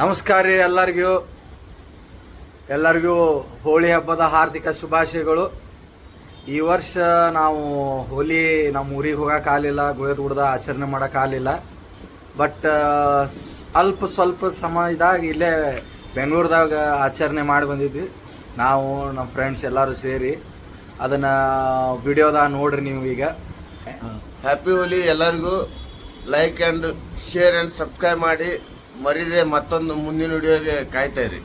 ನಮಸ್ಕಾರ ರೀ ಎಲ್ಲರಿಗೂ ಹೋಳಿ ಹಬ್ಬದ ಹಾರ್ದಿಕ ಶುಭಾಶಯಗಳು. ಈ ವರ್ಷ ನಾವು ಹೋಲಿ ನಮ್ಮ ಊರಿಗೆ ಹೋಗೋಕ್ಕಾಗಲಿಲ್ಲ, ಗುಳೇದಗುಡ್ದ ಆಚರಣೆ ಮಾಡೋಕ್ಕಾಗಲಿಲ್ಲ. ಬಟ್ ಸ್ವಲ್ಪ ಸಮಯದಾಗ ಇಲ್ಲೇ ಬೆಂಗಳೂರದಾಗ ಆಚರಣೆ ಮಾಡಿ ಬಂದಿದ್ವಿ. ನಾವು ನಮ್ಮ ಫ್ರೆಂಡ್ಸ್ ಎಲ್ಲರೂ ಸೇರಿ ಅದನ್ನು ವಿಡಿಯೋದಾಗ ನೋಡ್ರಿ ನೀವು. ಈಗ ಹ್ಯಾಪಿ ಹೋಲಿ ಎಲ್ಲರಿಗೂ. Like and share and subscribe ಮಾಡಿ. ಮರಿದೆ ಮತ್ತೊಂದು ಮುಂದಿನ ವಿಡಿಯೋಗೆ ಕಾಯ್ತಾ ಇರಿ.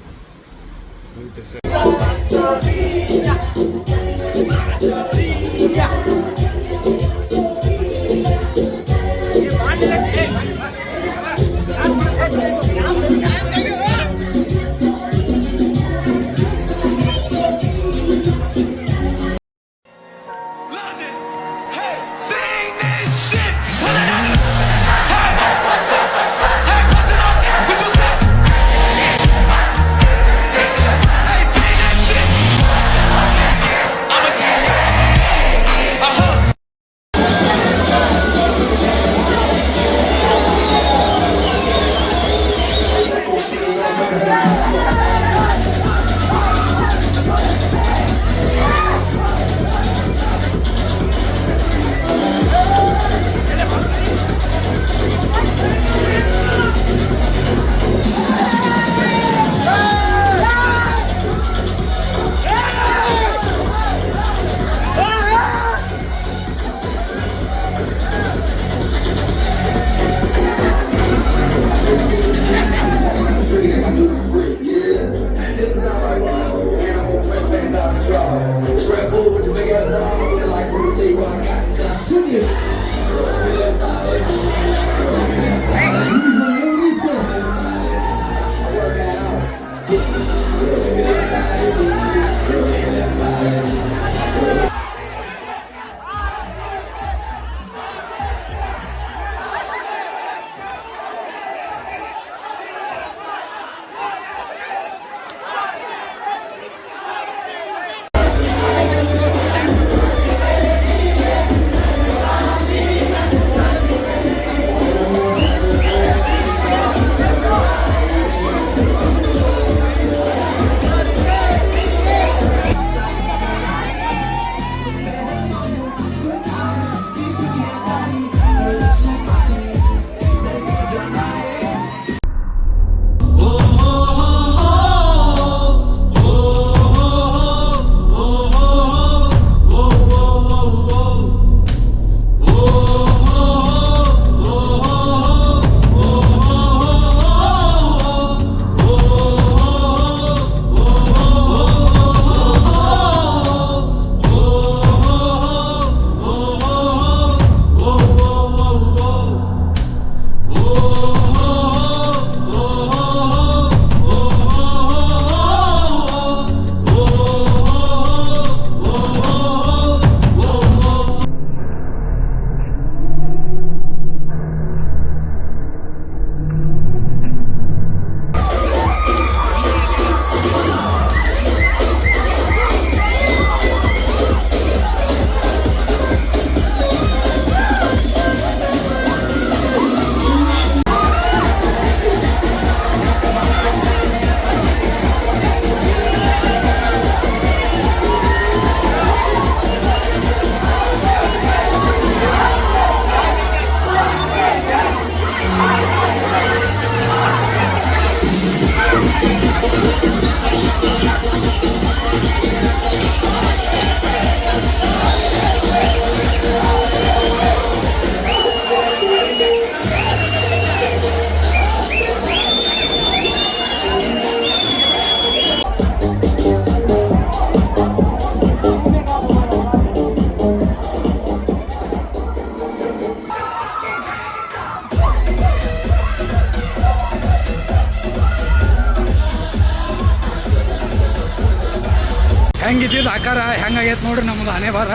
ಹೆಂಗಿದ್ದಿದ್ದು ಆಕಾರ ಹೆಂಗಾಗೈತೆ ನೋಡ್ರಿ ನಮ್ಮದು ಹಣೆ ಬಾರ.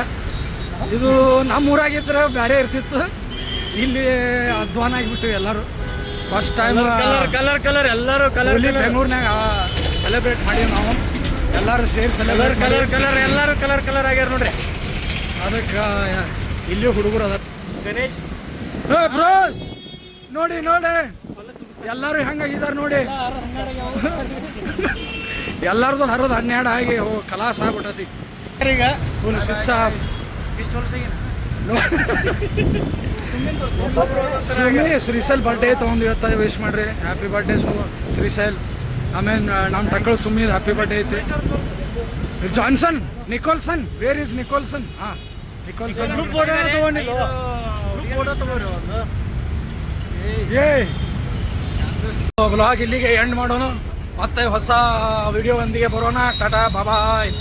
ಇದು ನಮ್ಮ ಊರಾಗಿದ್ರೆ ಬೇರೆ ಇರ್ತಿತ್ತು, ಇಲ್ಲಿ ಅಧ್ವಾನ ಆಗಿಬಿಟ್ಟಿವಿ ಎಲ್ಲರೂ. ಫಸ್ಟ್ ಟೈಮ್ ಕಲರ್ ಎಲ್ಲರೂ ಇಲ್ಲಿ ಬೆಂಗಳೂರಿನಾಗ ಸೆಲೆಬ್ರೇಟ್ ಮಾಡೀವಿ ನಾವು ಎಲ್ಲರೂ ಸೇರಿ ಸೆಲೆಬ್ರೇಟ್ ಎಲ್ಲರೂ ಕಲರ್ ಆಗ್ಯಾರ ನೋಡ್ರಿ. ಅದಕ್ಕೆ ಇಲ್ಲಿ ಹುಡುಗರು ಅದ ಗಣೇಶ್ ಬ್ರೋಸ್ ನೋಡಿ ಎಲ್ಲರೂ ಹೆಂಗಾಗಿದ್ದಾರೆ ನೋಡಿ. ಎಲ್ಲರದು ಹರಿದು 12 ಆಗಿ ಕಲಾಸ ಆಗ್ಬಿಟ್ಟತಿ ಈಗ. Full switch off. ಸುಮ್ಮನೆ ಶ್ರೀಶೈಲ್ ಬರ್ಡೇ ತೊಗೊಂಡು ಇವತ್ತ ವಿಶ್ ಮಾಡ್ರಿ. Happy birthday Shrishail. ಆಮೇಲೆ ನಮ್ಮ ಟಕ್ಕಳು ಸುಮ್ಮನೆ ಹ್ಯಾಪಿ ಬರ್ಡೇ ಐತಿ. Johnson Nicholson, where is Nicholson? ಹಾಂ, ನಿಕೋಲ್ಸನ್. ಏ ಬ್ಲಾಗ್ ಇಲ್ಲಿಗೆ ಎಂಡ್ ಮಾಡೋಣ. ಮತ್ತೆ ಹೊಸ ವಿಡಿಯೋ ಒಂದಿಗೆ ಬರೋಣ. ಟಾಟಾ ಬಾಯ್.